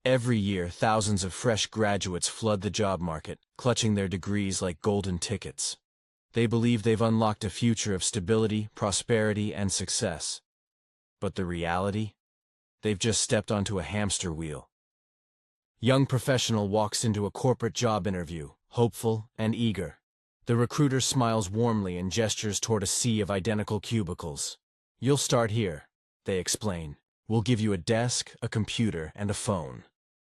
Every year, thousands of fresh graduates flood the job market, clutching their degrees like golden tickets. They believe they've unlocked a future of stability, prosperity, and success. But the reality? They've just stepped onto a hamster wheel. Young professional walks into a corporate job interview, hopeful and eager. The recruiter smiles warmly and gestures toward a sea of identical cubicles. "You'll start here," they explain. "We'll give you a desk, a computer, and a phone.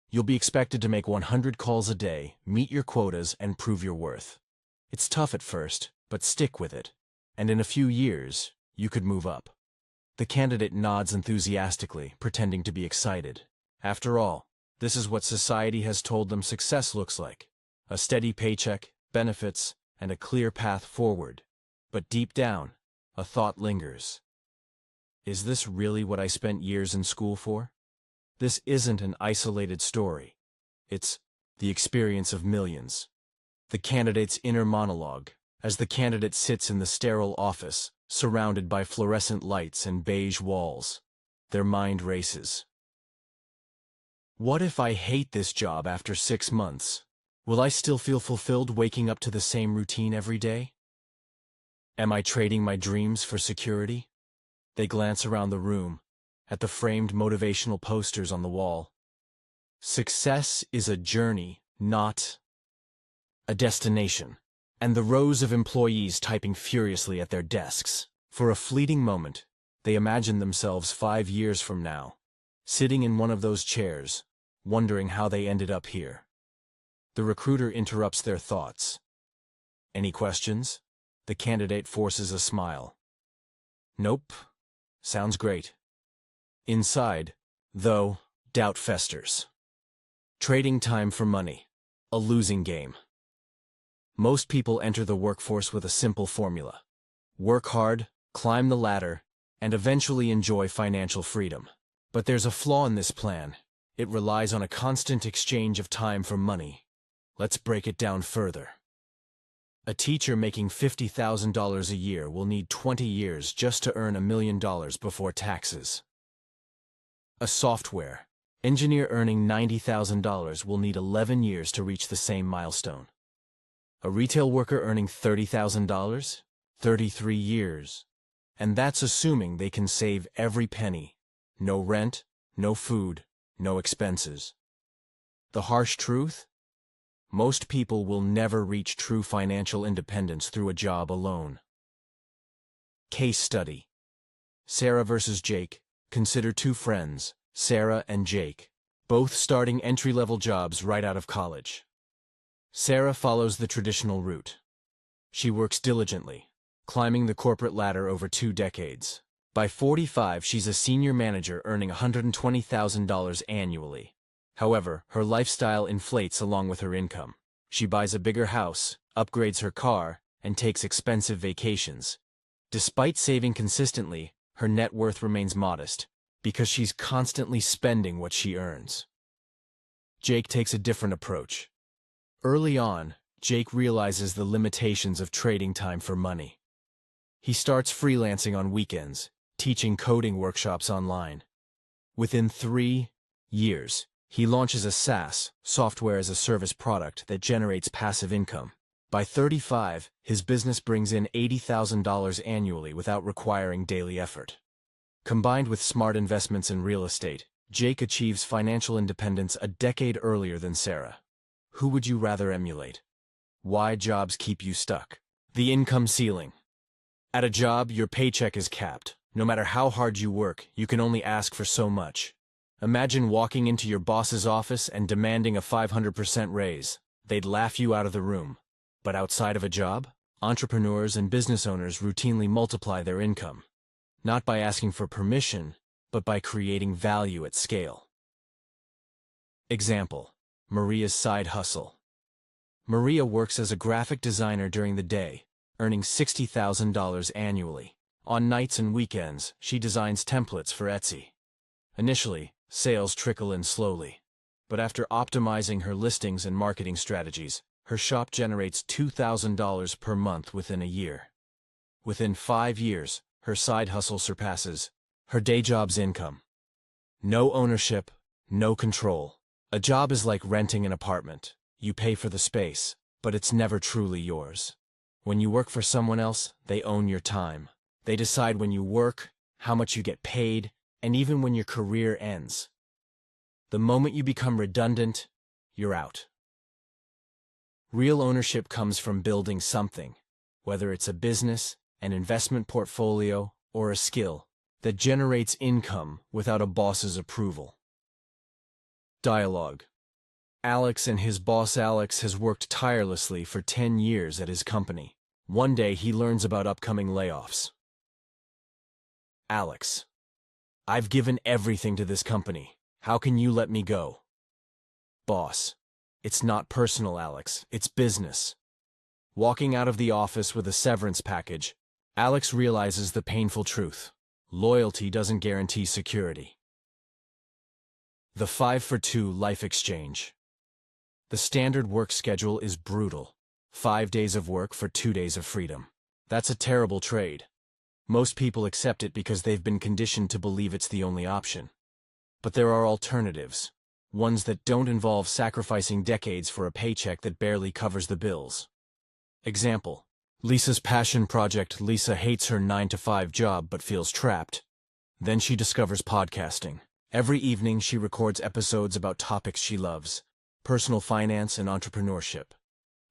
You'll be expected to make 100 calls a day, meet your quotas, and prove your worth. It's tough at first, but stick with it. And in a few years, you could move up." The candidate nods enthusiastically, pretending to be excited. After all, this is what society has told them success looks like: a steady paycheck, benefits, and a clear path forward. But deep down, a thought lingers. Is this really what I spent years in school for? This isn't an isolated story. It's the experience of millions. The candidate's inner monologue, as the candidate sits in the sterile office, surrounded by fluorescent lights and beige walls. Their mind races. What if I hate this job after 6 months? Will I still feel fulfilled waking up to the same routine every day? Am I trading my dreams for security? They glance around the room, at the framed motivational posters on the wall. Success is a journey, not a destination. And the rows of employees typing furiously at their desks. For a fleeting moment, they imagine themselves 5 years from now, sitting in one of those chairs, wondering how they ended up here. The recruiter interrupts their thoughts. "Any questions?" The candidate forces a smile. "Nope. Sounds great." Inside, though, doubt festers. Trading time for money. A losing game. Most people enter the workforce with a simple formula: work hard, climb the ladder, and eventually enjoy financial freedom. But there's a flaw in this plan. It relies on a constant exchange of time for money. Let's break it down further. A teacher making $50,000 a year will need 20 years just to earn $1 million before taxes. A software engineer earning $90,000 will need 11 years to reach the same milestone. A retail worker earning $30,000? 33 years. And that's assuming they can save every penny. No rent, no food, no expenses. The harsh truth? Most people will never reach true financial independence through a job alone. Case study. Sarah versus Jake. Consider two friends, Sarah and Jake, both starting entry-level jobs right out of college. Sarah follows the traditional route. She works diligently, climbing the corporate ladder over 2 decades. By 45, she's a senior manager earning $120,000 annually. However, her lifestyle inflates along with her income. She buys a bigger house, upgrades her car, and takes expensive vacations. Despite saving consistently, her net worth remains modest, because she's constantly spending what she earns. Jake takes a different approach. Early on, Jake realizes the limitations of trading time for money. He starts freelancing on weekends, teaching coding workshops online. Within 3 years, he launches a SaaS, software as a service product that generates passive income. By 35, his business brings in $80,000 annually without requiring daily effort. Combined with smart investments in real estate, Jake achieves financial independence a decade earlier than Sarah. Who would you rather emulate? Why jobs keep you stuck? The income ceiling. At a job, your paycheck is capped. No matter how hard you work, you can only ask for so much. Imagine walking into your boss's office and demanding a 500% raise. They'd laugh you out of the room. But outside of a job, entrepreneurs and business owners routinely multiply their income. Not by asking for permission, but by creating value at scale. Example: Maria's side hustle. Maria works as a graphic designer during the day, earning $60,000 annually. On nights and weekends, she designs templates for Etsy. Initially, sales trickle in slowly. But after optimizing her listings and marketing strategies, her shop generates $2,000 per month within a year. Within 5 years, her side hustle surpasses her day job's income. No ownership, no control, A job is like renting an apartment. You pay for the space, but it's never truly yours. When you work for someone else, they own your time. They decide when you work, how much you get paid, and even when your career ends. The moment you become redundant, you're out. Real ownership comes from building something, whether it's a business, an investment portfolio, or a skill that generates income without a boss's approval. Dialogue. Alex and his boss Alex has worked tirelessly for 10 years at his company. One day he learns about upcoming layoffs. Alex: I've given everything to this company. How can you let me go? Boss: It's not personal, Alex. It's business. Walking out of the office with a severance package, Alex realizes the painful truth. Loyalty doesn't guarantee security. The 5-for-2 life exchange. The standard work schedule is brutal. 5 days of work for 2 days of freedom. That's a terrible trade. Most people accept it because they've been conditioned to believe it's the only option. But there are alternatives, ones that don't involve sacrificing decades for a paycheck that barely covers the bills. Example: Lisa's passion project. Lisa hates her 9-to-5 job but feels trapped. Then she discovers podcasting. Every evening she records episodes about topics she loves: personal finance and entrepreneurship.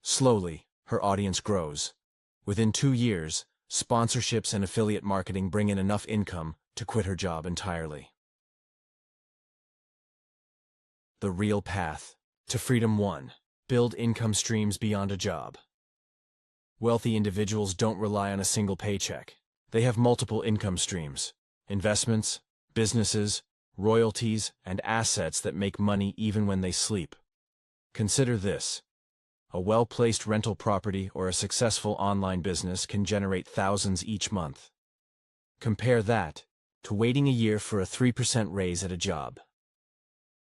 Slowly, her audience grows. Within 2 years, sponsorships and affiliate marketing bring in enough income to quit her job entirely. The real path to freedom. 1. Build income streams beyond a job. Wealthy individuals don't rely on a single paycheck. They have multiple income streams: investments, businesses, royalties, and assets that make money even when they sleep. Consider this. A well-placed rental property or a successful online business can generate thousands each month. Compare that to waiting a year for a 3% raise at a job.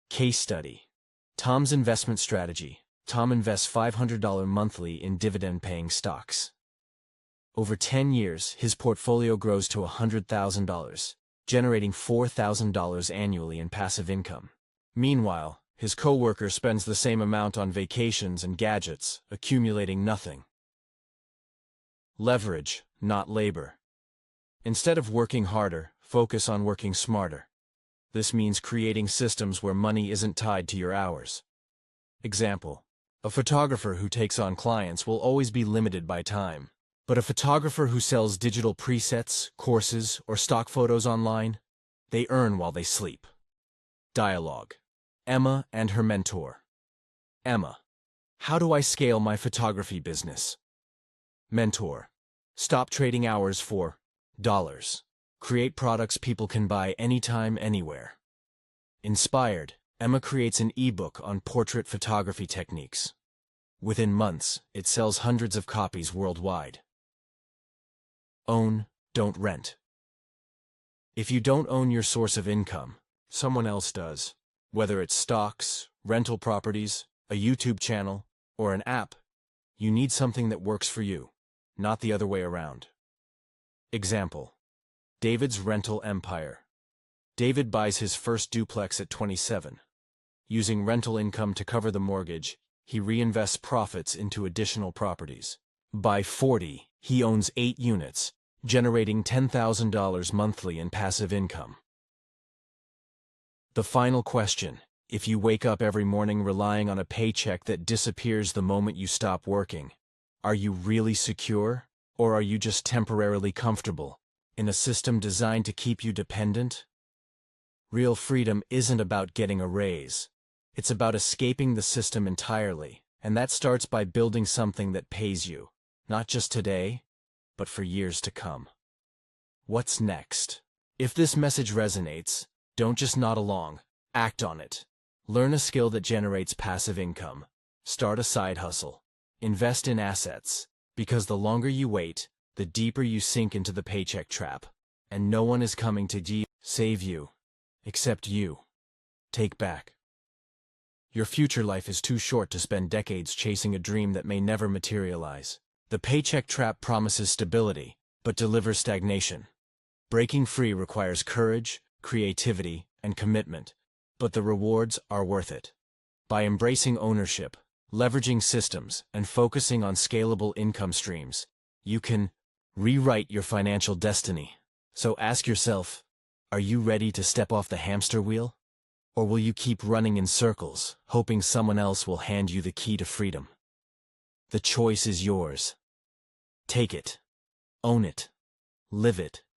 Case study. Tom's investment strategy. Tom invests $500 monthly in dividend-paying stocks. Over 10 years, his portfolio grows to $100,000, generating $4,000 annually in passive income. Meanwhile, his coworker spends the same amount on vacations and gadgets, accumulating nothing. Leverage, not labor. Instead of working harder, focus on working smarter. This means creating systems where money isn't tied to your hours. Example: a photographer who takes on clients will always be limited by time. But a photographer who sells digital presets, courses, or stock photos online, they earn while they sleep. Dialogue. Emma and her mentor. Emma: How do I scale my photography business? Mentor: Stop trading hours for dollars. Create products people can buy anytime, anywhere. Inspired, Emma creates an ebook on portrait photography techniques. Within months, it sells hundreds of copies worldwide. Own, don't rent. If you don't own your source of income, someone else does. Whether it's stocks, rental properties, a YouTube channel, or an app, you need something that works for you, not the other way around. Example: David's rental empire. David buys his first duplex at 27. Using rental income to cover the mortgage, he reinvests profits into additional properties. By 40, he owns 8 units, generating $10,000 monthly in passive income. The final question: if you wake up every morning relying on a paycheck that disappears the moment you stop working, are you really secure, or are you just temporarily comfortable in a system designed to keep you dependent? Real freedom isn't about getting a raise. It's about escaping the system entirely, and that starts by building something that pays you, not just today, but for years to come. What's next? If this message resonates, don't just nod along, act on it. Learn a skill that generates passive income. Start a side hustle. Invest in assets, because the longer you wait, the deeper you sink into the paycheck trap. And no one is coming to save you, except you. Take back. Your future life is too short to spend decades chasing a dream that may never materialize. The paycheck trap promises stability, but delivers stagnation. Breaking free requires courage, creativity, and commitment, but the rewards are worth it. By embracing ownership, leveraging systems, and focusing on scalable income streams, you can rewrite your financial destiny. So ask yourself, are you ready to step off the hamster wheel? Or will you keep running in circles, hoping someone else will hand you the key to freedom? The choice is yours. Take it. Own it. Live it.